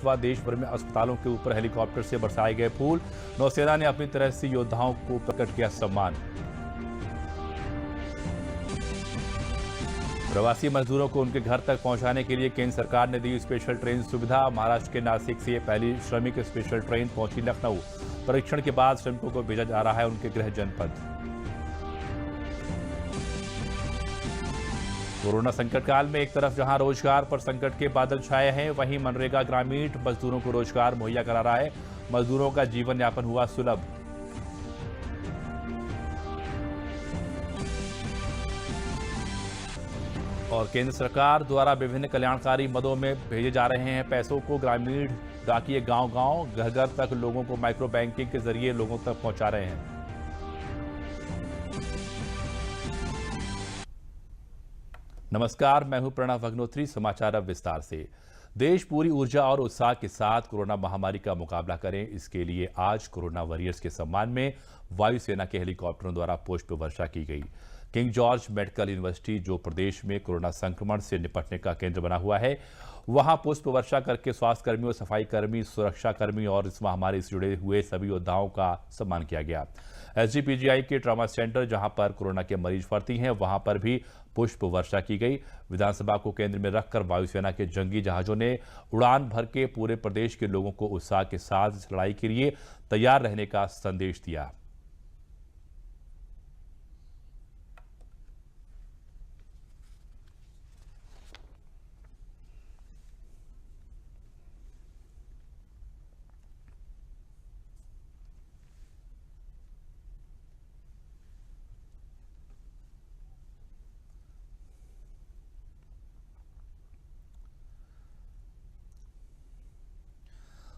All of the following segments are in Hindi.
देश भर में अस्पतालों के ऊपर हेलीकॉप्टर से बरसाए गए फूल। नौसेना ने अपनी तरह से योद्धाओं को प्रकट किया सम्मान। प्रवासी मजदूरों को उनके घर तक पहुंचाने के लिए केंद्र सरकार ने दी स्पेशल ट्रेन सुविधा। महाराष्ट्र के नासिक से पहली श्रमिक स्पेशल ट्रेन पहुंची लखनऊ। परीक्षण के बाद श्रमिकों को भेजा जा रहा है उनके गृह जनपद। कोरोना संकट काल में एक तरफ जहां रोजगार पर संकट के बादल छाए हैं, वहीं मनरेगा ग्रामीण मजदूरों को रोजगार मुहैया करा रहा है। मजदूरों का जीवन यापन हुआ सुलभ। और केंद्र सरकार द्वारा विभिन्न कल्याणकारी मदों में भेजे जा रहे हैं पैसों को। ग्रामीण डाकिए गांव-गांव, घर-घर तक लोगों को माइक्रो बैंकिंग के जरिए लोगों तक पहुंचा रहे हैं। नमस्कार, मैं हूं प्रणव अग्नोत्री। समाचार अब विस्तार से। देश पूरी ऊर्जा और उत्साह के साथ कोरोना महामारी का मुकाबला करें, इसके लिए आज कोरोना वॉरियर्स के सम्मान में वायुसेना के हेलीकॉप्टरों द्वारा पुष्प वर्षा की गई। किंग जॉर्ज मेडिकल यूनिवर्सिटी, जो प्रदेश में कोरोना संक्रमण से निपटने का केंद्र बना हुआ है, वहां पुष्प वर्षा करके स्वास्थ्य कर्मियों, सफाई कर्मी, सुरक्षा कर्मी और इस महामारी से जुड़े हुए सभी योद्धाओं का सम्मान किया गया। एसजीपीजीआई के ट्रॉमा सेंटर, जहां पर कोरोना के मरीज भर्ती हैं, वहां पर भी पुष्प वर्षा की गई। विधानसभा को केंद्र में रखकर वायुसेना के जंगी जहाजों ने उड़ान भर के पूरे प्रदेश के लोगों को उत्साह के साथ इस लड़ाई के लिए तैयार रहने का संदेश दिया।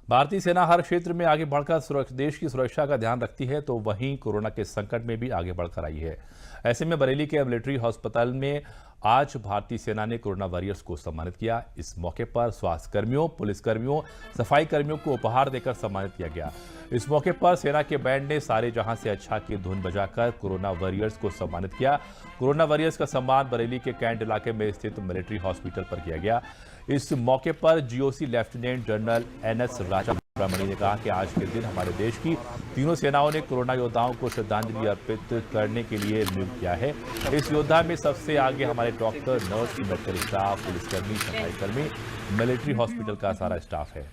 भारतीय सेना हर क्षेत्र में आगे बढ़कर देश की सुरक्षा का ध्यान रखती है, तो वहीं कोरोना के संकट में भी आगे बढ़कर आई है। ऐसे में बरेली के मिलिट्री हॉस्पिटल में आज भारतीय सेना ने कोरोना वॉरियर्स को सम्मानित किया। इस मौके पर स्वास्थ्य कर्मियों, पुलिसकर्मियों, सफाई कर्मियों को उपहार देकर सम्मानित किया गया। इस मौके पर सेना के बैंड ने सारे जहां से अच्छा की धुन बजाकर कोरोना वॉरियर्स को सम्मानित किया। कोरोना वॉरियर्स का सम्मान बरेली के कैंट इलाके में स्थित मिलिट्री हॉस्पिटल पर किया गया। इस मौके पर जीओसी लेफ्टिनेंट जनरल एनएस राजा सुब्रमणी ने कहा कि आज के दिन हमारे देश की तीनों सेनाओं ने कोरोना योद्धाओं को श्रद्धांजलि अर्पित करने के लिए नियुक्त किया है। इस योद्धा में सबसे आगे हमारे डॉक्टर, नर्स, मेडिकल स्टाफ, पुलिसकर्मी, सफाई कर्मी, मिलिट्री हॉस्पिटल का सारा स्टाफ है।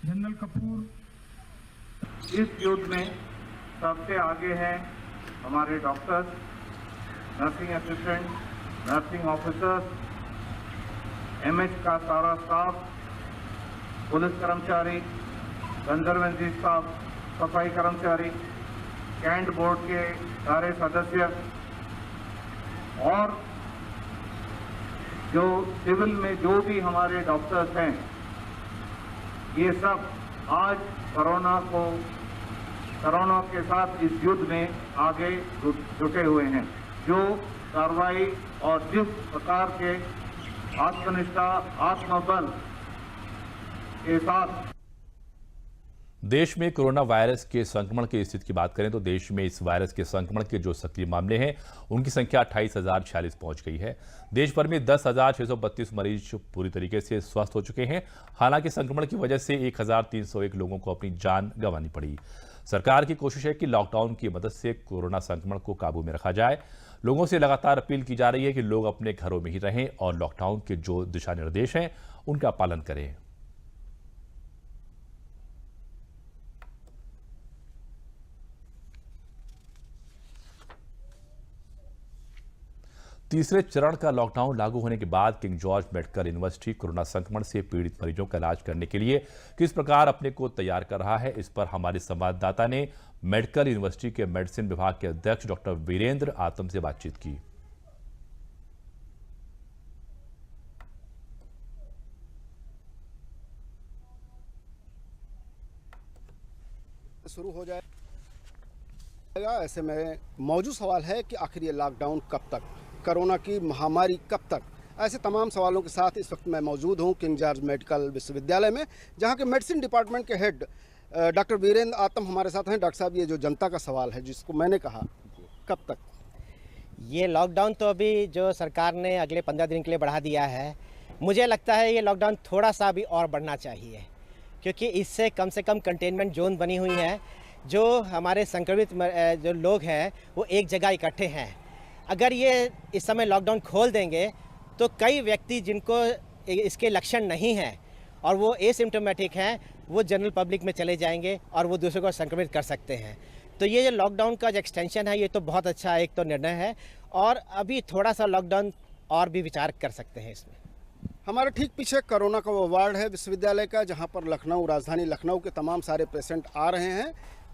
जनरल कपूर, इस युद्ध में सबसे आगे हैं हमारे doctors, nursing assistant, nursing officers, MH का सारा स्टाफ, पुलिस कर्मचारी, कंजर्वेंसी स्टाफ, सफाई कर्मचारी, कैंट बोर्ड के सारे सदस्य और जो सिविल में जो भी हमारे डॉक्टर्स हैं, ये सब आज कोरोना के साथ इस युद्ध में आगे जुटे हुए हैं। जो कार्रवाई और जिस प्रकार के आत्मनिष्ठा, आत्मबल के साथ देश में कोरोना वायरस के संक्रमण की स्थिति की बात करें तो देश में इस वायरस के संक्रमण के जो सक्रिय मामले हैं उनकी संख्या 28,046 पहुंच गई है। देश भर में 10,632 मरीज पूरी तरीके से स्वस्थ हो चुके हैं। हालांकि संक्रमण की वजह से 1,301 लोगों को अपनी जान गंवानी पड़ी। सरकार की कोशिश है कि लॉकडाउन की मदद से कोरोना संक्रमण को काबू में रखा जाए। लोगों से लगातार अपील की जा रही है कि लोग अपने घरों में ही रहें और लॉकडाउन के जो दिशा निर्देश हैं उनका पालन करें। तीसरे चरण का लॉकडाउन लागू होने के बाद king George medical university corona संक्रमण से पीड़ित मरीजों का इलाज करने के लिए किस प्रकार अपने को तैयार कर रहा है, इस पर हमारे संवाददाता ने मेडिकल यूनिवर्सिटी के मेडिसिन विभाग के अध्यक्ष डॉक्टर वीरेंद्र आतम से बातचीत की। शुरू हो जाएगा, ऐसे में मौजूद सवाल है कि आखिर ये लॉकडाउन कब तक, कोरोना की महामारी कब तक। ऐसे तमाम सवालों के साथ इस वक्त मैं मौजूद हूं किंग जॉर्ज मेडिकल विश्वविद्यालय में, जहां के मेडिसिन डिपार्टमेंट के हेड डॉक्टर वीरेंद्र आतम हमारे साथ हैं। डॉक्टर साहब, ये जो जनता का सवाल है जिसको मैंने कहा, कब तक ये लॉकडाउन, तो अभी जो सरकार ने अगले 15 दिन के लिए बढ़ा दिया है, मुझे लगता है ये लॉकडाउन थोड़ा सा भी और बढ़ना चाहिए, क्योंकि इससे कम से कम कंटेनमेंट जोन बनी हुई है। जो हमारे संक्रमित जो लोग हैं वो एक जगह इकट्ठे हैं। अगर ये इस समय लॉकडाउन खोल देंगे तो कई व्यक्ति जिनको इसके लक्षण नहीं हैं और वो एसिम्टोमेटिक हैं, वो जनरल पब्लिक में चले जाएंगे और वो दूसरों को संक्रमित कर सकते हैं। तो ये जो लॉकडाउन का जो एक्सटेंशन है, ये तो बहुत अच्छा एक तो निर्णय है, और अभी थोड़ा सा लॉकडाउन और भी विचार कर सकते हैं इसमें। हमारे ठीक पीछे कोरोना का वो वार्ड है विश्वविद्यालय का, जहां पर लखनऊ, राजधानी लखनऊ के तमाम सारे पेशेंट आ रहे हैं।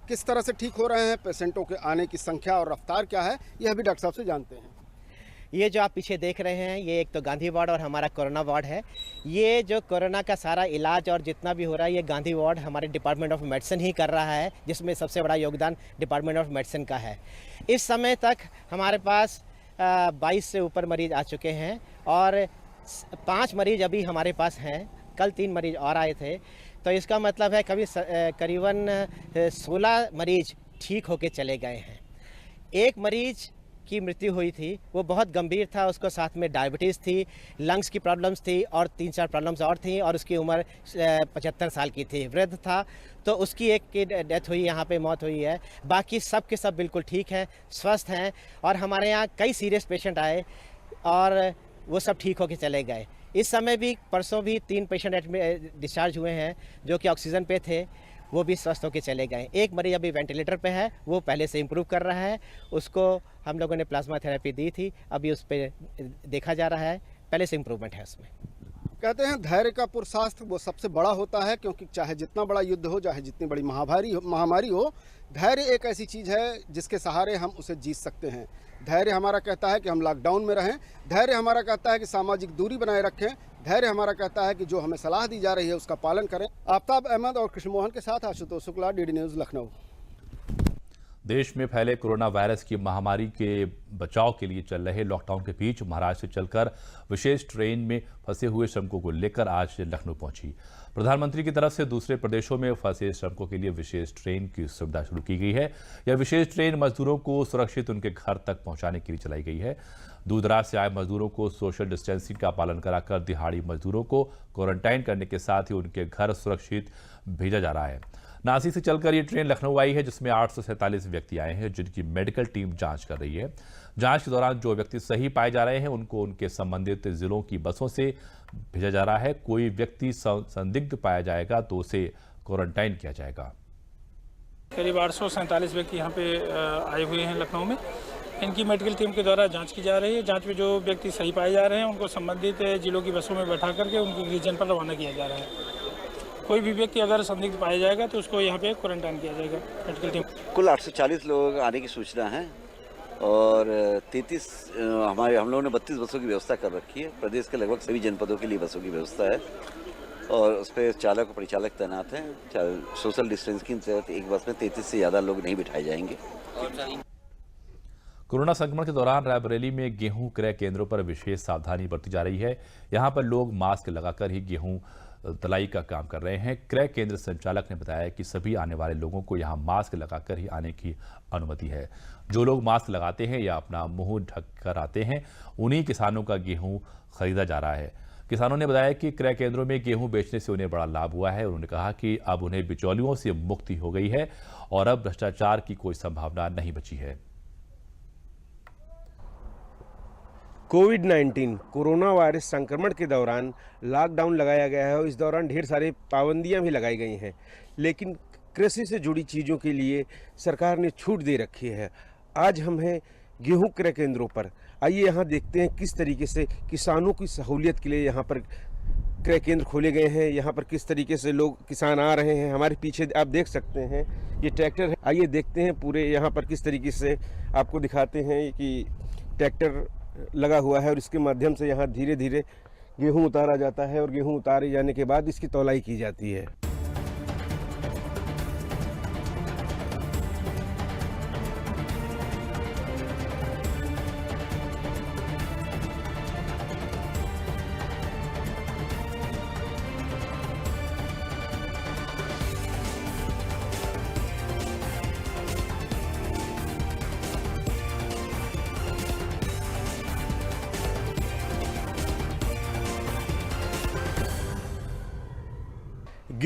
किस तरह से ठीक हो रहे हैं, पेशेंटों के आने की संख्या और रफ्तार क्या है, यह भी डॉक्टर साहब से जानते हैं। ये जो आप पीछे देख रहे हैं, ये एक तो गांधी वार्ड और हमारा कोरोना वार्ड है। ये जो कोरोना का सारा इलाज और जितना भी हो रहा है, ये गांधी वार्ड हमारे डिपार्टमेंट ऑफ मेडिसिन ही कर रहा है, जिसमें सबसे बड़ा योगदान डिपार्टमेंट ऑफ मेडिसिन का है। इस समय तक हमारे पास 22 से ऊपर मरीज आ चुके हैं और 5 मरीज अभी हमारे पास हैं। कल 3 मरीज और आए थे, तो इसका मतलब है करीबन 16 मरीज ठीक होके चले गए हैं। एक मरीज की मृत्यु हुई थी, वो बहुत गंभीर था, उसको साथ में डायबिटीज़ थी, लंग्स की प्रॉब्लम्स थी और 3-4 प्रॉब्लम्स और थी, और उसकी उम्र 75 साल की थी, वृद्ध था। तो उसकी एक की डेथ हुई, यहाँ पे मौत हुई है। बाकी सब के सब बिल्कुल ठीक हैं, स्वस्थ हैं, और हमारे यहाँ कई सीरियस पेशेंट आए और वो सब ठीक होके चले गए। इस समय भी परसों भी 3 पेशेंट डिस्चार्ज हुए हैं जो कि ऑक्सीजन पे थे, वो भी स्वस्थ होकर चले गए। एक मरीज अभी वेंटिलेटर पे है, वो पहले से इम्प्रूव कर रहा है, उसको हम लोगों ने प्लाज्मा थेरेपी दी थी, अभी उस पर देखा जा रहा है, पहले से इम्प्रूवमेंट है उसमें। कहते हैं धैर्य का पुरुषार्थ वो सबसे बड़ा होता है, क्योंकि चाहे जितना बड़ा युद्ध हो, चाहे जितनी बड़ी महामारी हो, धैर्य एक ऐसी चीज़ है जिसके सहारे हम उसे जीत सकते हैं। धैर्य हमारा कहता है कि हम लॉकडाउन में रहें, धैर्य हमारा कहता है कि सामाजिक दूरी बनाए रखें, धैर्य हमारा कहता है कि जो हमें सलाह दी जा रही है उसका पालन करें। आफ्ताब अहमद और कृष्ण मोहन के साथ आशुतोष शुक्ला, डीडी न्यूज़, लखनऊ। देश में फैले कोरोना वायरस की महामारी के बचाव के लिए चल रहे लॉकडाउन के बीच महाराष्ट्र से चलकर विशेष ट्रेन में फंसे हुए श्रमिकों को लेकर आज लखनऊ पहुंची। प्रधानमंत्री की तरफ से दूसरे प्रदेशों में फंसे श्रमिकों के लिए विशेष ट्रेन की सुविधा शुरू की गई है। यह विशेष ट्रेन मजदूरों को सुरक्षित उनके घर तक पहुंचाने के लिए चलाई गई है। दूर दराज से आए मजदूरों को सोशल डिस्टेंसिंग का पालन कराकर दिहाड़ी मजदूरों को क्वारंटाइन करने के साथ ही उनके घर सुरक्षित भेजा जा रहा है। नासिक से चलकर ये ट्रेन लखनऊ आई है, जिसमें 847 व्यक्ति आए हैं, जिनकी मेडिकल टीम जांच कर रही है। जांच के दौरान जो व्यक्ति सही पाए जा रहे हैं, उनको उनके संबंधित जिलों की बसों से भेजा जा रहा है। कोई व्यक्ति संदिग्ध पाया जाएगा तो उसे क्वारंटाइन किया जाएगा। करीब 847 व्यक्ति यहाँ पे आए हुए हैं लखनऊ में। इनकी मेडिकल टीम के द्वारा जांच की जा रही है। जांच में जो व्यक्ति सही पाए जा रहे हैं, उनको संबंधित जिलों की बसों में बैठा करके उनके रीजन पर रवाना किया जा रहा है। कोई भी व्यक्ति अगर संदिग्ध पाया जाएगा तो उसको यहाँ पे क्वारंटाइन किया जाएगा मेडिकल टीम। कुल 840 लोग आने की सूचना है और 33 हम लोगों ने 32 बसों की व्यवस्था कर रखी है। प्रदेश के लगभग सभी जनपदों के लिए बसों की व्यवस्था है और उस पर चालक और परिचालक तैनात हैं। सोशल डिस्टेंसिंग के तहत एक बस में 33 से ज़्यादा लोग नहीं बिठाए जाएंगे। कोरोना संक्रमण के दौरान रायबरेली में गेहूं क्रय केंद्रों पर विशेष सावधानी बरती जा रही है। यहां पर लोग मास्क लगाकर ही गेहूं तलाई का काम कर रहे हैं। क्रय केंद्र संचालक ने बताया कि सभी आने वाले लोगों को यहां मास्क लगाकर ही आने की अनुमति है। जो लोग मास्क लगाते हैं या अपना मुंह ढक कर आते हैं, उन्हीं किसानों का गेहूं खरीदा जा रहा है। किसानों ने बताया कि क्रय केंद्रों में गेहूं बेचने से उन्हें बड़ा लाभ हुआ है। उन्होंने कहा कि अब उन्हें बिचौलियों से मुक्ति हो गई है और अब भ्रष्टाचार की कोई संभावना नहीं बची है। कोविड-19 कोरोना वायरस संक्रमण के दौरान लॉकडाउन लगाया गया है और इस दौरान ढेर सारी पाबंदियां भी लगाई गई हैं, लेकिन कृषि से जुड़ी चीज़ों के लिए सरकार ने छूट दे रखी है। आज हम हैं गेहूं क्रय केंद्रों पर। आइए यहाँ देखते हैं किस तरीके से किसानों की सहूलियत के लिए यहाँ पर क्रय केंद्र खोले गए हैं। यहाँ पर किस तरीके से लोग किसान आ रहे हैं। हमारे पीछे आप देख सकते हैं ये ट्रैक्टर है। आइए देखते हैं पूरे यहाँ पर किस तरीके से आपको दिखाते हैं कि ट्रैक्टर लगा हुआ है और इसके माध्यम से यहाँ धीरे धीरे गेहूं उतारा जाता है और गेहूं उतारे जाने के बाद इसकी तौलाई की जाती है।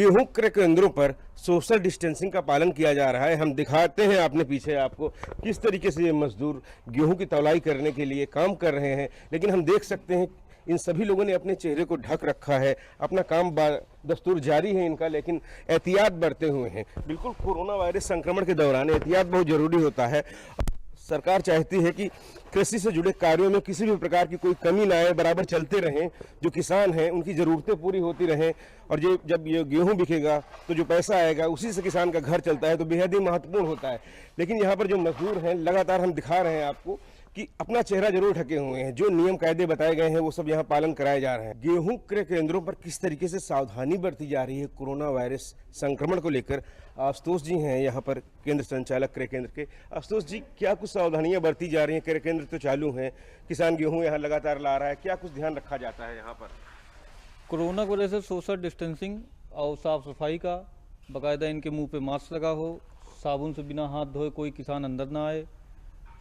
गेहूं क्रय केंद्रों पर सोशल डिस्टेंसिंग का पालन किया जा रहा है। हम दिखाते हैं अपने पीछे आपको किस तरीके से ये मजदूर गेहूं की तौलाई करने के लिए काम कर रहे हैं, लेकिन हम देख सकते हैं इन सभी लोगों ने अपने चेहरे को ढक रखा है। अपना काम दस्तूर जारी है इनका, लेकिन एहतियात बरते हुए हैं। बिल्कुल कोरोना वायरस संक्रमण के दौरान एहतियात बहुत जरूरी होता है। सरकार चाहती है कि कृषि से जुड़े कार्यों में किसी भी प्रकार की कोई कमी ना आए, बराबर चलते रहें। जो किसान हैं उनकी ज़रूरतें पूरी होती रहें, और जब ये गेहूं बिकेगा तो जो पैसा आएगा उसी से किसान का घर चलता है, तो बेहद ही महत्वपूर्ण होता है। लेकिन यहाँ पर जो मजदूर हैं लगातार हम दिखा रहे हैं आपको कि अपना चेहरा जरूर ढके हुए हैं। जो नियम कायदे बताए गए हैं वो सब यहाँ पालन कराए जा रहे हैं। गेहूं क्रय केंद्रों पर किस तरीके से सावधानी बरती जा रही है कोरोना वायरस संक्रमण को लेकर, आशुतोष जी हैं यहाँ पर केंद्र संचालक क्रय केंद्र के। आशुतोष जी, क्या कुछ सावधानियां बरती जा रही हैं? क्रय केंद्र तो चालू हैं, किसान गेहूं यहाँ लगातार ला रहा है, क्या कुछ ध्यान रखा जाता है यहाँ पर? कोरोना की वजह से सोशल डिस्टेंसिंग और साफ़ सफाई का बाकायदा इनके मुंह पे मास्क लगा हो, साबुन से बिना हाथ धोए कोई किसान अंदर ना आए।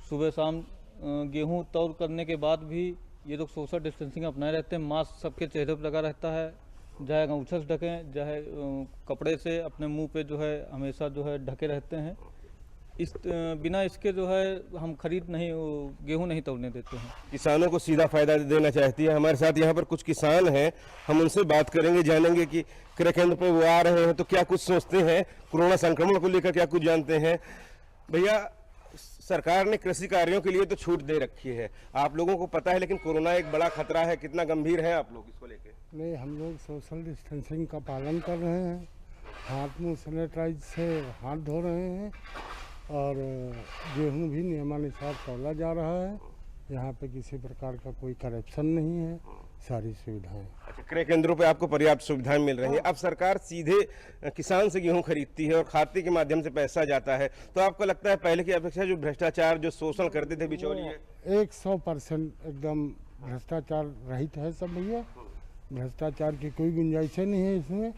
सुबह शाम गेहूं तौल करने के बाद भी ये लोग सोशल डिस्टेंसिंग अपनाए रहते हैं। मास्क सबके चेहरे पर लगा रहता है, चाहे गमछे से ढकें चाहे कपड़े से अपने मुंह पे जो है हमेशा जो है ढके रहते हैं। बिना इसके जो है हम खरीद नहीं गेहूं नहीं तोड़ने देते हैं। किसानों को सीधा फायदा देना चाहती है। हमारे साथ यहाँ पर कुछ किसान हैं, हम उनसे बात करेंगे, जानेंगे कि क्रय केंद्र पर वो आ रहे हैं तो क्या कुछ सोचते हैं, कोरोना संक्रमण को लेकर क्या कुछ जानते हैं। भैया, सरकार ने कृषि कार्यों के लिए तो छूट दे रखी है, आप लोगों को पता है, लेकिन कोरोना एक बड़ा खतरा है, कितना गंभीर है आप लोग इसको लेकर? नहीं, हम लोग सोशल डिस्टेंसिंग का पालन कर रहे हैं, हाथ मुंह सैनिटाइज से हाथ धो रहे हैं, और गेहूं भी नियमानुसार तौला जा रहा है। यहाँ पे किसी प्रकार का कोई करप्शन नहीं है, सारी सुविधाएं। अच्छा, क्रय केंद्रों पे आपको पर्याप्त सुविधाएं मिल रही है। अब सरकार सीधे किसान से गेहूं खरीदती है और खाते के माध्यम से पैसा जाता है, तो आपको लगता है पहले की अपेक्षा जो भ्रष्टाचार, जो शोषण करते थे बिचौलिए, 100% एकदम भ्रष्टाचार रहित है सब भैया। भ्रष्टाचार की कोई गुंजाइश नहीं है इसमें,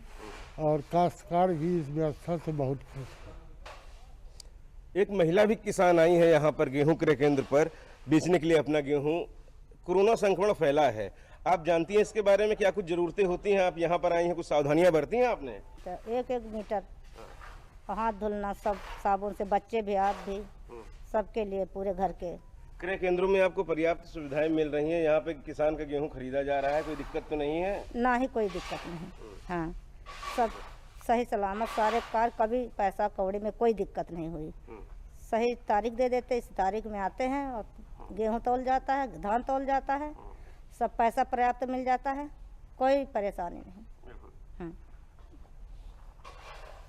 और काश्तकार भी इस व्यवस्था से बहुत खुश है। एक महिला भी किसान आई है यहाँ पर गेहूं क्रय केंद्र पर बेचने के लिए अपना गेहूं। कोरोना संक्रमण फैला है, आप जानती हैं इसके बारे में, क्या कुछ जरूरतें होती हैं? आप यहाँ पर आई हैं, कुछ सावधानियां बरती हैं आपने? तो 1-1 मीटर हाथ धुलना, सब साबुन से, बच्चे भी आप भी, सबके लिए पूरे घर के। क्रय केंद्रों में आपको पर्याप्त सुविधाएं मिल रही हैं, यहाँ पे किसान का गेहूं खरीदा जा रहा है, कोई दिक्कत तो नहीं है? ना ही कोई दिक्कत नहीं, हाँ, सब सही सलामत, सारे कार, कभी पैसा कौड़ी में कोई दिक्कत नहीं हुई। सही तारीख दे देते, इस तारीख में आते हैं और गेहूं तौल जाता है, धान तौल जाता है, सब पैसा पर्याप्त मिल जाता है, कोई परेशानी नहीं।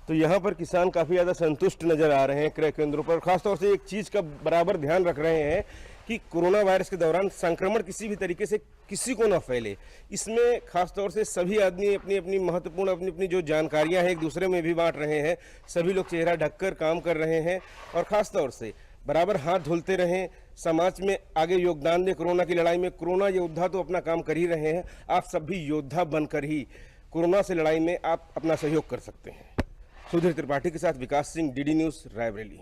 तो यहाँ पर किसान काफ़ी ज़्यादा संतुष्ट नज़र आ रहे हैं क्रय केंद्रों पर। खासतौर से एक चीज़ का बराबर ध्यान रख रहे हैं कि कोरोना वायरस के दौरान संक्रमण किसी भी तरीके से किसी को ना फैले। इसमें खासतौर से सभी आदमी अपनी अपनी महत्वपूर्ण अपनी जो जानकारियाँ हैं एक दूसरे में भी बांट रहे हैं। सभी लोग चेहरा ढककर काम कर रहे हैं, और ख़ासतौर से बराबर हाथ धुलते रहें, समाज में आगे योगदान दें कोरोना की लड़ाई में। कोरोना योद्धा तो अपना काम कर ही रहे हैं, आप सब भी योद्धा बनकर ही कोरोना से लड़ाई में आप अपना सहयोग कर सकते हैं। सुधीर त्रिपाठी के साथ Vikas Singh, DD News, Raebareli.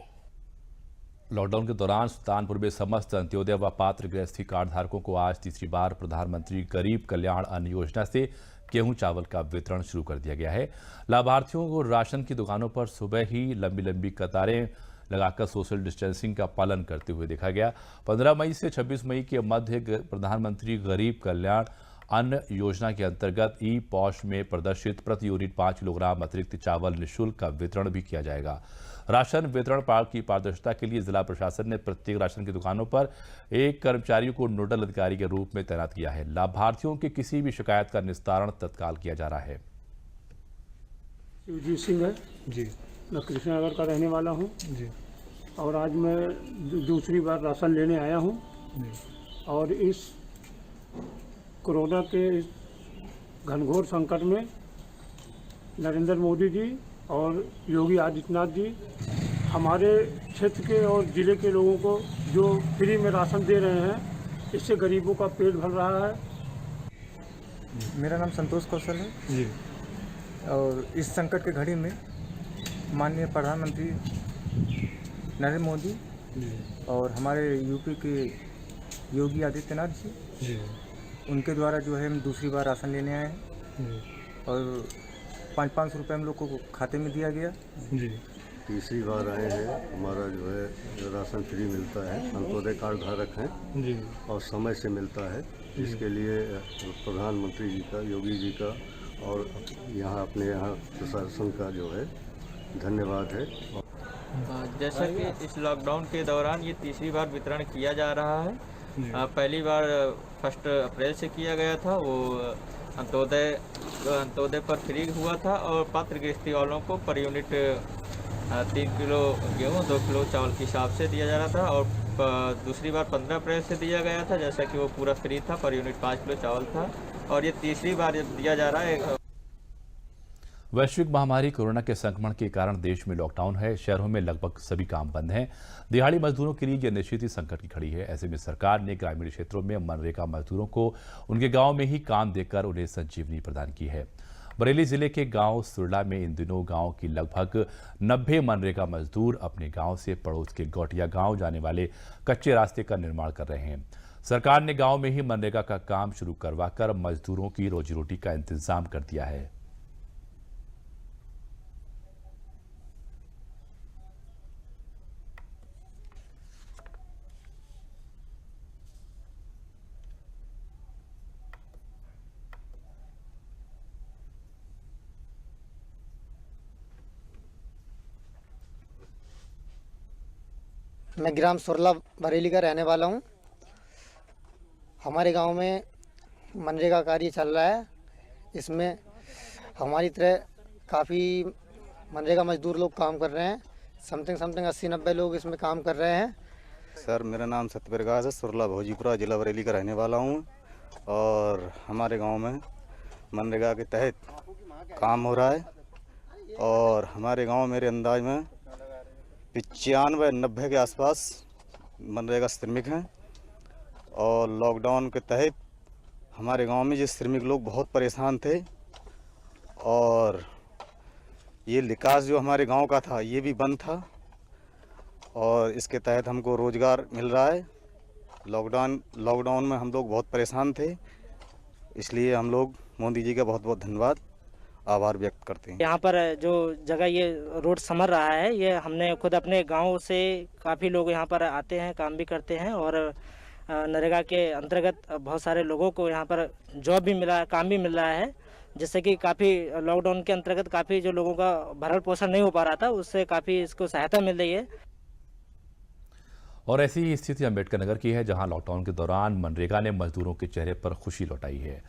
Lockdown के दौरान सुल्तानपुर में समस्त अंत्योदय व पात्र गृहस्थी कार्ड धारकों को आज तीसरी बार प्रधानमंत्री गरीब कल्याण अन्न योजना से गेहूं चावल का वितरण शुरू कर दिया गया है। लाभार्थियों को राशन की दुकानों पर सुबह ही लंबी लंबी कतारें लगाकर सोशल डिस्टेंसिंग का पालन करते हुए देखा गया। 15 मई से 26 मई के मध्य प्रधानमंत्री गरीब कल्याण अन्न योजना के अंतर्गत ई पॉश में प्रदर्शित प्रति यूनिट 5 किलोग्राम अतिरिक्त चावल निःशुल्क का वितरण भी किया जाएगा। राशन वितरण की पारदर्शिता के लिए जिला प्रशासन ने प्रत्येक राशन की दुकानों पर एक कर्मचारी को नोडल अधिकारी के रूप में तैनात किया है। लाभार्थियों की किसी भी शिकायत का निस्तारण तत्काल किया जा रहा है। शिवजीत सिंह है जी, मैं कृष्णनगर का रहने वाला हूँ जी, और आज मैं दूसरी बार राशन लेने आया हूँ। और इस कोरोना के इस घनघोर संकट में नरेंद्र मोदी जी और योगी आदित्यनाथ जी हमारे क्षेत्र के और ज़िले के लोगों को जो फ्री में राशन दे रहे हैं, इससे गरीबों का पेट भर रहा है। मेरा नाम संतोष कौशल है जी, और इस संकट के घड़ी में माननीय प्रधानमंत्री नरेंद्र मोदी और हमारे यूपी के योगी आदित्यनाथ जी, उनके द्वारा जो है हम दूसरी बार राशन लेने आए हैं। और 500 रुपये हम लोग को खाते में दिया गया। जी। तीसरी बार आए हैं, हमारा जो है राशन फ्री मिलता है, अंत्योदय कार्ड धारक हैं जी। और समय से मिलता है। इसके लिए प्रधानमंत्री जी का, योगी जी का और यहाँ अपने यहाँ प्रशासन का जो है धन्यवाद है। जैसा कि इस लॉकडाउन के दौरान ये तीसरी बार वितरण किया जा रहा है। पहली बार 1 अप्रैल से किया गया था, वो अंत्योदय पर फ्री हुआ था और पात्र गृहस्थी वालों को पर यूनिट 3 किलो गेहूँ 2 किलो चावल के हिसाब से दिया जा रहा था। और दूसरी बार 15 अप्रैल से दिया गया था, जैसा कि वो पूरा फ्री था, पर यूनिट 5 किलो चावल था। और ये तीसरी बार दिया जा रहा है। वैश्विक महामारी कोरोना के संक्रमण के कारण देश में लॉकडाउन है। शहरों में लगभग सभी काम बंद हैं। दिहाड़ी मजदूरों के लिए यह निश्चित ही संकट की घड़ी है। ऐसे में सरकार ने ग्रामीण क्षेत्रों में मनरेगा मजदूरों को उनके गांव में ही काम देकर उन्हें संजीवनी प्रदान की है। बरेली जिले के गांव सुरला में इन दिनों गांव की लगभग 90 मनरेगा मजदूर अपने गांव से पड़ोस के गौटिया गांव जाने वाले कच्चे रास्ते का निर्माण कर रहे हैं। सरकार ने गांव में ही मनरेगा का काम शुरू करवाकर मजदूरों की रोजी रोटी का इंतजाम कर दिया है। मैं ग्राम सुरला बरेली का रहने वाला हूँ। हमारे गांव में मनरेगा कार्य चल रहा है। इसमें हमारी तरह काफ़ी मनरेगा मजदूर लोग काम कर रहे हैं। समथिंग 80-90 लोग इसमें काम कर रहे हैं। सर, मेरा नाम सत्यप्रकाश है, सुरला भोजीपुरा जिला बरेली का रहने वाला हूँ। और हमारे गांव में मनरेगा के तहत काम हो रहा है और हमारे गांव मेरे अंदाज में 95-90 के आसपास मनरेगा श्रमिक हैं। और लॉकडाउन के तहत हमारे गांव में ये श्रमिक लोग बहुत परेशान थे और ये निकास जो हमारे गांव का था ये भी बंद था और इसके तहत हमको रोज़गार मिल रहा है। लॉकडाउन में हम लोग बहुत परेशान थे, इसलिए हम लोग मोदी जी का बहुत बहुत धन्यवाद आभार व्यक्त करते हैं। यहाँ पर जो जगह ये रोड समर रहा है, ये हमने खुद अपने गांव से काफ़ी लोग यहाँ पर आते हैं, काम भी करते हैं और नरेगा के अंतर्गत बहुत सारे लोगों को यहाँ पर जॉब भी मिला, काम भी मिल रहा है, जिससे कि काफ़ी लॉकडाउन के अंतर्गत काफ़ी जो लोगों का भरण पोषण नहीं हो पा रहा था उससे काफ़ी इसको सहायता मिल रही है। और ऐसी ही स्थिति अम्बेडकर नगर की है, जहां लॉकडाउन के दौरान मनरेगा ने मजदूरों के चेहरे पर खुशी लौटाई है।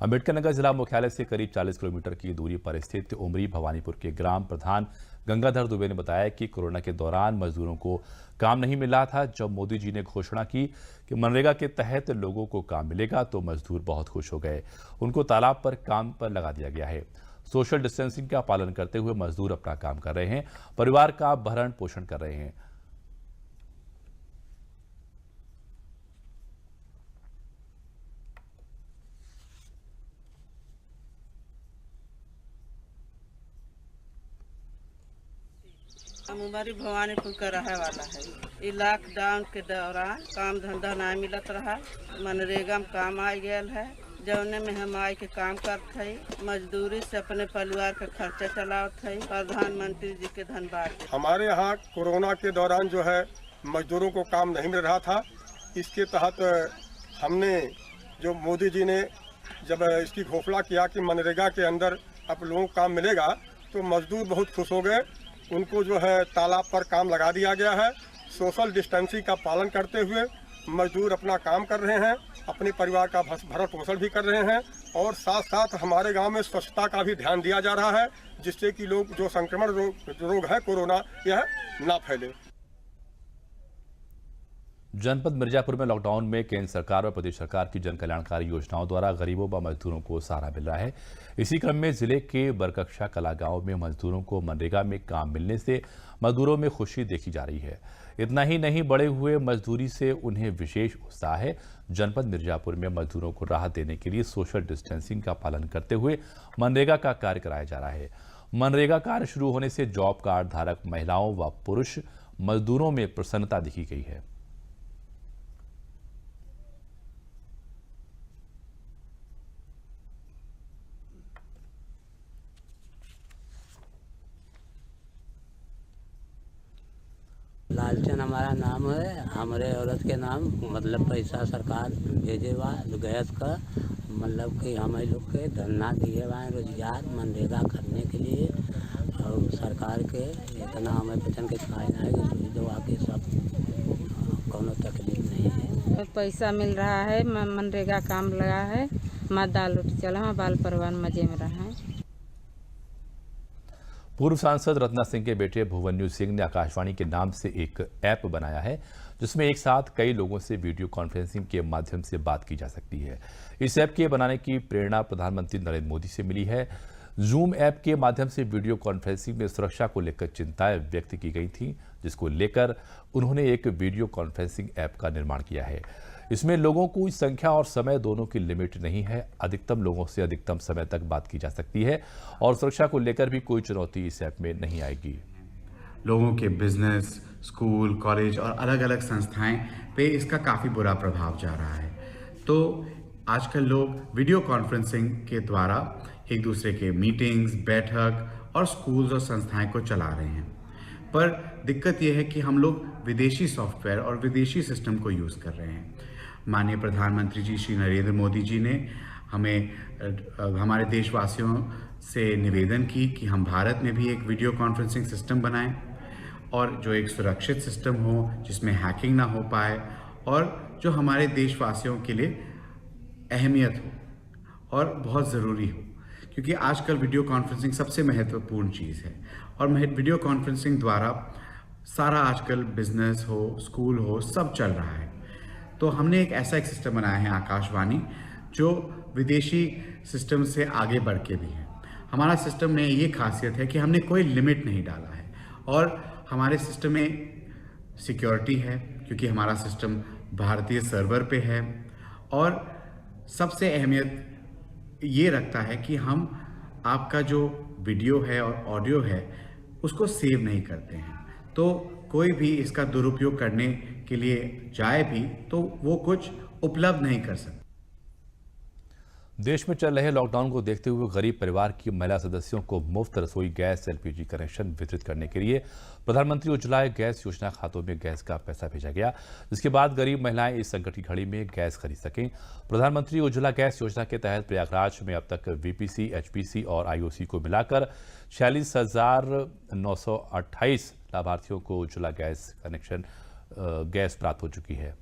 अम्बेडकर नगर जिला मुख्यालय से करीब 40 किलोमीटर की दूरी पर स्थित उमरी भवानीपुर के ग्राम प्रधान गंगाधर दुबे ने बताया कि कोरोना के दौरान मजदूरों को काम नहीं मिल रहा था। जब मोदी जी ने घोषणा की कि मनरेगा के तहत लोगों को काम मिलेगा तो मजदूर बहुत खुश हो गए। उनको तालाब पर काम पर लगा दिया गया है। सोशल डिस्टेंसिंग का पालन करते हुए मजदूर अपना काम कर रहे हैं, परिवार का भरण पोषण कर रहे हैं। हम उमरी भवानीपुर का रहने वाला है। ये लॉकडाउन के दौरान काम धंधा नहीं मिलत रहा, मनरेगा में काम आ गया है, जौने में हम आई के काम करते हैं, मजदूरी से अपने परिवार का खर्चा चलाते हैं। प्रधानमंत्री जी के धन्यवाद। हमारे यहाँ कोरोना के दौरान जो है मजदूरों को काम नहीं मिल रहा था। इसके तहत हमने जो मोदी जी ने जब इसकी घोषणा किया कि मनरेगा के अंदर अब लोगों को काम मिलेगा तो मजदूर बहुत खुश हो गए। उनको जो है तालाब पर काम लगा दिया गया है। सोशल डिस्टेंसिंग का पालन करते हुए मजदूर अपना काम कर रहे हैं, अपने परिवार का भरण पोषण भी कर रहे हैं और साथ साथ हमारे गांव में स्वच्छता का भी ध्यान दिया जा रहा है, जिससे कि लोग जो संक्रमण रोग है कोरोना यह ना फैले। जनपद मिर्जापुर में लॉकडाउन में केंद्र सरकार और प्रदेश सरकार की जन कल्याणकारी योजनाओं द्वारा गरीबों व मजदूरों को सहारा मिल रहा है। इसी क्रम में जिले के बरकक्षा कला गांव में मजदूरों को मनरेगा में काम मिलने से मजदूरों में खुशी देखी जा रही है। इतना ही नहीं, बढ़े हुए मजदूरी से उन्हें विशेष उत्साह है। जनपद मिर्जापुर में मजदूरों को राहत देने के लिए सोशल डिस्टेंसिंग का पालन करते हुए मनरेगा का कार्य कराया जा रहा है। मनरेगा कार्य शुरू होने से जॉब कार्ड धारक महिलाओं व पुरुष मजदूरों में प्रसन्नता दिखी गई है। लालचंद हमारा नाम है। हमारे औरत के नाम मतलब पैसा सरकार भेजे बा गैस का, मतलब कि हमारे लोग के धरना दिए बा रोजगार मनरेगा करने के लिए। और सरकार के इतना हमें बचन के फायदा है कि सुई दवा के सब कोनो तकलीफ नहीं है। पैसा मिल रहा है, मनरेगा काम लगा है, माँ दाल रोटी चला, बाल परिवार मजे में रहा है। पूर्व सांसद रत्ना सिंह के बेटे भुवन्यू सिंह ने आकाशवाणी के नाम से एक ऐप बनाया है जिसमें एक साथ कई लोगों से वीडियो कॉन्फ्रेंसिंग के माध्यम से बात की जा सकती है। इस ऐप के बनाने की प्रेरणा प्रधानमंत्री नरेंद्र मोदी से मिली है। जूम ऐप के माध्यम से वीडियो कॉन्फ्रेंसिंग में सुरक्षा को लेकर चिंताएं व्यक्त की गई थी, जिसको लेकर उन्होंने एक वीडियो कॉन्फ्रेंसिंग ऐप का निर्माण किया है। इसमें लोगों को संख्या और समय दोनों की लिमिट नहीं है। अधिकतम लोगों से अधिकतम समय तक बात की जा सकती है और सुरक्षा को लेकर भी कोई चुनौती इस ऐप में नहीं आएगी। लोगों के बिजनेस, स्कूल, कॉलेज और अलग अलग संस्थाएं पे इसका काफ़ी बुरा प्रभाव जा रहा है। तो आजकल लोग वीडियो कॉन्फ्रेंसिंग के द्वारा एक दूसरे के मीटिंग्स, बैठक और स्कूल्स और संस्थाएं को चला रहे हैं। पर दिक्कत यह है कि हम लोग विदेशी सॉफ्टवेयर और विदेशी सिस्टम को यूज़ कर रहे हैं। माननीय प्रधानमंत्री जी श्री नरेंद्र मोदी जी ने हमारे देशवासियों से निवेदन की कि हम भारत में भी एक वीडियो कॉन्फ्रेंसिंग सिस्टम बनाएं और जो एक सुरक्षित सिस्टम हो, जिसमें हैकिंग ना हो पाए और जो हमारे देशवासियों के लिए अहमियत हो और बहुत ज़रूरी हो, क्योंकि आजकल वीडियो कॉन्फ्रेंसिंग सबसे महत्वपूर्ण चीज़ है। और वीडियो कॉन्फ्रेंसिंग द्वारा सारा आजकल बिजनेस हो, स्कूल हो, सब चल रहा है। तो हमने एक ऐसा सिस्टम बनाया है आकाशवाणी, जो विदेशी सिस्टम से आगे बढ़ के भी है। हमारा सिस्टम में ये खासियत है कि हमने कोई लिमिट नहीं डाला है और हमारे सिस्टम में सिक्योरिटी है, क्योंकि हमारा सिस्टम भारतीय सर्वर पे है। और सबसे अहमियत ये रखता है कि हम आपका जो वीडियो है और ऑडियो है उसको सेव नहीं करते हैं। तो कोई भी इसका दुरुपयोग करने के लिए जाए भी तो वो कुछ उपलब्ध नहीं कर सकता। देश में चल रहे लॉकडाउन को देखते हुए गरीब परिवार की महिला सदस्यों को मुफ्त रसोई गैस एलपीजी कनेक्शन वितरित करने के लिए प्रधानमंत्री उज्ज्वला गैस योजना खातों में गैस का पैसा भेजा गया, जिसके बाद गरीब महिलाएं इस संकट की घड़ी में गैस खरीद सकें। प्रधानमंत्री उज्ज्वला गैस योजना के तहत प्रयागराज में अब तक वीपीसी, एचपीसी और आईओसी को मिलाकर 46,928 लाभार्थियों को उज्ज्वला गैस कनेक्शन गैस प्राप्त हो चुकी है।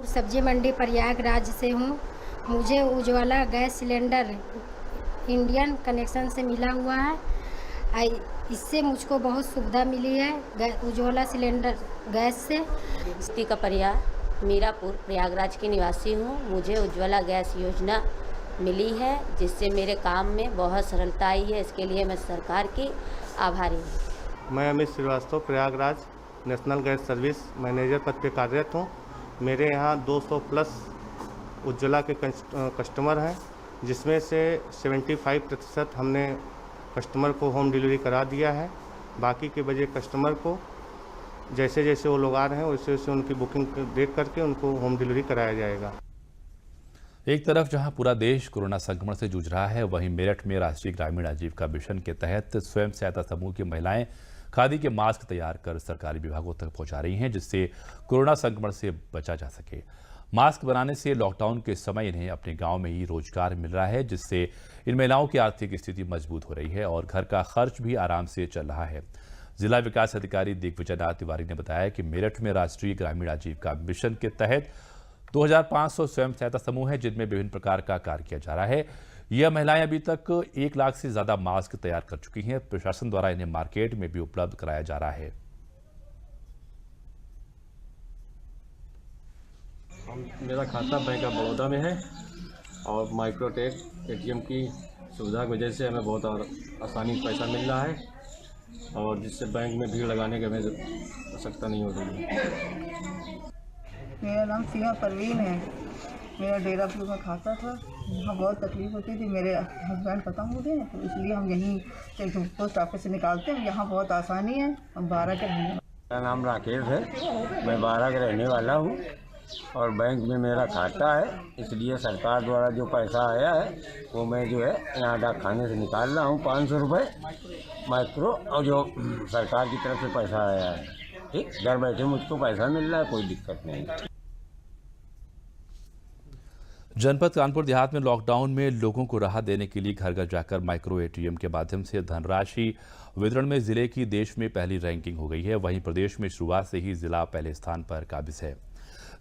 सब्जी मंडी प्रयागराज से हूँ। मुझे Ujjwala gas cylinder Indian connection से मिला हुआ है। इससे मुझको बहुत सुविधा मिली है उज्ज्वला सिलेंडर गैस से। स्थिति का परिया मीरापुर प्रयागराज की निवासी हूँ। मुझे उज्ज्वला गैस योजना मिली है, जिससे मेरे काम में बहुत सरलता आई है। इसके लिए मैं सरकार की आभारी हूँ। मैं Amit Shrivastava Prayagraj national gas service manager पद पर कार्यरत हूँ। मेरे यहाँ 200 प्लस उज्ज्वला के कस्टमर हैं, जिसमें से 75% हमने कस्टमर को होम डिलीवरी करा दिया है। बाकी के बजे कस्टमर को जैसे जैसे वो लोग आ रहे हैं वैसे वैसे उनकी बुकिंग देख करके उनको होम डिलीवरी कराया जाएगा। एक तरफ जहां पूरा देश कोरोना संक्रमण से जूझ रहा है, वहीं मेरठ में राष्ट्रीय ग्रामीण आजीविका मिशन के तहत स्वयं सहायता समूह की महिलाएं खादी के मास्क तैयार कर सरकारी विभागों तक पहुंचा रही हैं, जिससे कोरोना संक्रमण से बचा जा सके। मास्क बनाने से लॉकडाउन के समय इन्हें अपने गांव में ही रोजगार मिल रहा है, जिससे इन महिलाओं की आर्थिक स्थिति मजबूत हो रही है और घर का खर्च भी आराम से चल रहा है। जिला विकास अधिकारी दिग्विजय नाथ तिवारी ने बताया कि मेरठ में राष्ट्रीय ग्रामीण आजीविका मिशन के तहत 2500 स्वयं सहायता समूह हैं, जिनमें विभिन्न प्रकार का कार्य किया जा रहा है। यह महिलाएं अभी तक 1 लाख से ज्यादा मास्क तैयार कर चुकी हैं। प्रशासन द्वारा इन्हें मार्केट में भी उपलब्ध कराया जा रहा है। मेरा खाता बैंक ऑफ बड़ौदा में है और माइक्रोटेक एटीएम की सुविधा की वजह से हमें बहुत आसानी से पैसा मिल रहा है और जिससे बैंक में भीड़ लगाने की हमें आवश्यकता नहीं हो रही है। मेरा नाम सिया परवीन है। मेरा डेरापुर का खाता था। यहाँ बहुत तकलीफ होती थी। मेरे हस्बैंड खत्म हो गए तो इसलिए हम यहीं पोस्ट ऑफिस से निकालते हैं। यहाँ बहुत आसानी है। हम 12 के महीने मेरा नाम राकेश है, मैं बारा का रहने वाला हूँ और बैंक में मेरा खाता है, इसलिए सरकार द्वारा जो पैसा आया है वो मैं जो है यहाँ डाक खाने से निकाल रहा हूँ 500 रुपये माइक्रो, और जो सरकार की तरफ से पैसा आया है, ठीक, घर बैठे मुझको पैसा मिल रहा है, कोई दिक्कत नहीं। जनपद कानपुर देहात में लॉकडाउन में लोगों को राहत देने के लिए घर घर जाकर माइक्रो एटीएम के माध्यम से धनराशि वितरण में जिले की देश में पहली रैंकिंग हो गई है। वहीं प्रदेश में शुरुआत से ही जिला पहले स्थान पर काबिज है।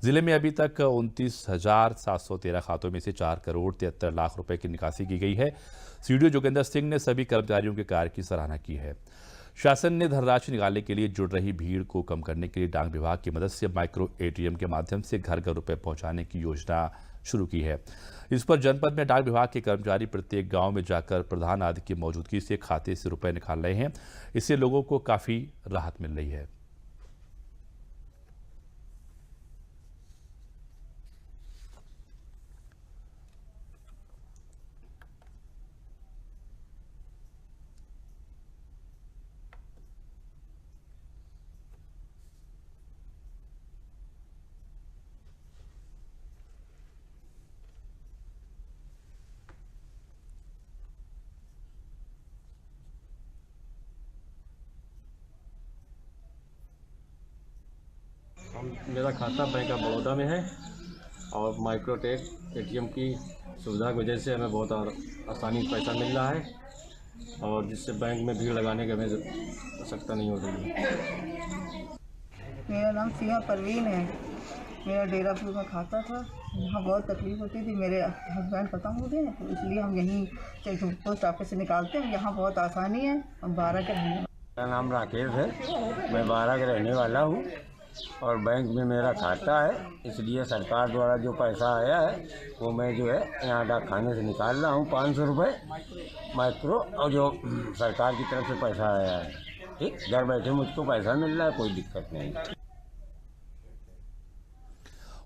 जिले में अभी तक 29,713 खातों में से 4 करोड़ 73 लाख रुपए की निकासी की गई है। सीडीओ जोगेंद्र सिंह ने सभी कर्मचारियों के कार्य की सराहना की है। शासन ने धनराशि निकालने के लिए जुड़ रही भीड़ को कम करने के लिए डाक विभाग की मदद से माइक्रो एटीएम के माध्यम से घर घर रुपए पहुंचाने की योजना शुरू की है। इस पर जनपद में डाक विभाग के कर्मचारी प्रत्येक गांव में जाकर प्रधान आदि की मौजूदगी से खाते से रुपए निकाल रहे हैं। इससे लोगों को काफी राहत मिल रही है। मेरा खाता बैंक ऑफ बड़ौदा में है और माइक्रोटेक एटीएम की सुविधा की वजह से हमें बहुत आसानी से पैसा मिल रहा है और जिससे बैंक में भीड़ लगाने की हमें आवश्यकता नहीं हो रही है। मेरा नाम सिया परवीन है। मेरा डेरापुर का खाता था, यहाँ बहुत तकलीफ होती थी, मेरे हस्बैंड खत्म हो गए तो इसलिए हम यहीं पोस्ट ऑफिस से निकालते हैं। यहाँ बहुत आसानी है। हम 12 के रहने। मेरा नाम राकेश है, मैं 12 का रहने वाला हूँ और बैंक में मेरा खाता है, इसलिए सरकार द्वारा जो पैसा आया है वो मैं जो है यहाँ डाक खाने से निकाल रहा हूँ 500 रुपये माइक्रो, और जो सरकार की तरफ से पैसा आया है, ठीक, घर बैठे मुझको पैसा मिल रहा है, कोई दिक्कत नहीं।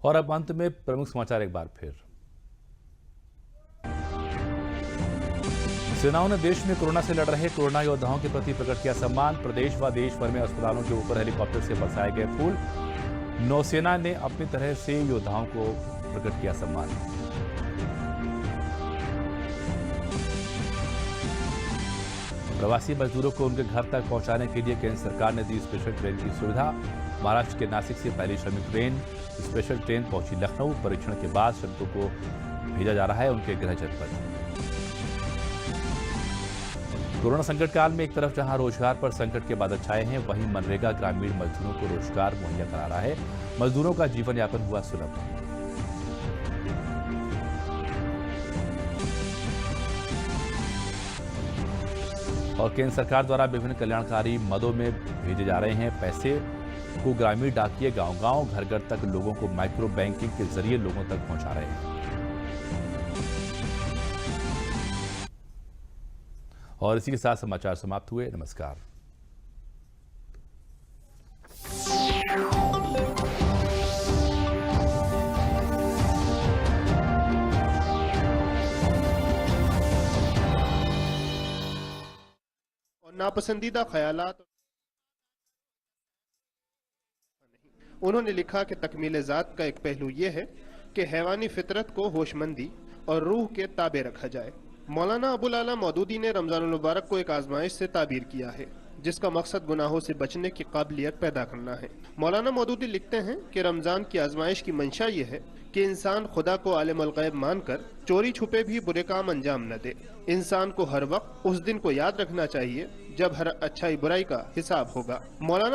और अब अंत में प्रमुख समाचार एक बार फिर। सेनाओं ने देश में कोरोना से लड़ रहे कोरोना योद्धाओं के प्रति प्रकट किया सम्मान। प्रदेश व देश भर में अस्पतालों के ऊपर हेलीकॉप्टर से बरसाए गए फूल। नौसेना ने अपनी तरह से योद्धाओं को प्रकट किया सम्मान। प्रवासी मजदूरों को उनके घर तक पहुंचाने के लिए केंद्र सरकार ने दी स्पेशल ट्रेन की सुविधा। महाराष्ट्र के नासिक से पहली श्रमिक ट्रेन स्पेशल ट्रेन पहुंची लखनऊ। परीक्षण के बाद श्रमिकों को भेजा जा रहा है उनके गृह जनपद। कोरोना संकट काल में एक तरफ जहां रोजगार पर संकट के बादल छाए हैं, वहीं मनरेगा ग्रामीण मजदूरों को रोजगार मुहैया करा रहा है। मजदूरों का जीवन यापन हुआ सुलभ। और केंद्र सरकार द्वारा विभिन्न कल्याणकारी मदों में भेजे जा रहे हैं पैसे को ग्रामीण डाकिये गांव-गांव घर-घर तक लोगों को माइक्रो बैंकिंग के जरिए लोगों तक पहुंचा रहे हैं। और इसी के साथ समाचार समाप्त हुए। नमस्कार। और नापसंदीदा ख्यालात। उन्होंने लिखा कि तकमील ज़ात का एक पहलू यह है कि हैवानी फितरत को होशमंदी और रूह के ताबे रखा जाए। मौलाना अबुल आला मौदूदी ने रमज़ानुल मुबारक को एक आजमाइश से ताबीर किया है जिसका मकसद गुनाहों से बचने की काबिलियत पैदा करना है। मौलाना मौदूदी लिखते हैं कि रमज़ान की आजमाइश की मंशा ये है कि इंसान खुदा को आलिमुल गैब मानकर चोरी छुपे भी बुरे काम अंजाम न दे। इंसान को हर वक्त उस दिन को याद रखना चाहिए जब हर अच्छाई बुराई का हिसाब होगा। मौलाना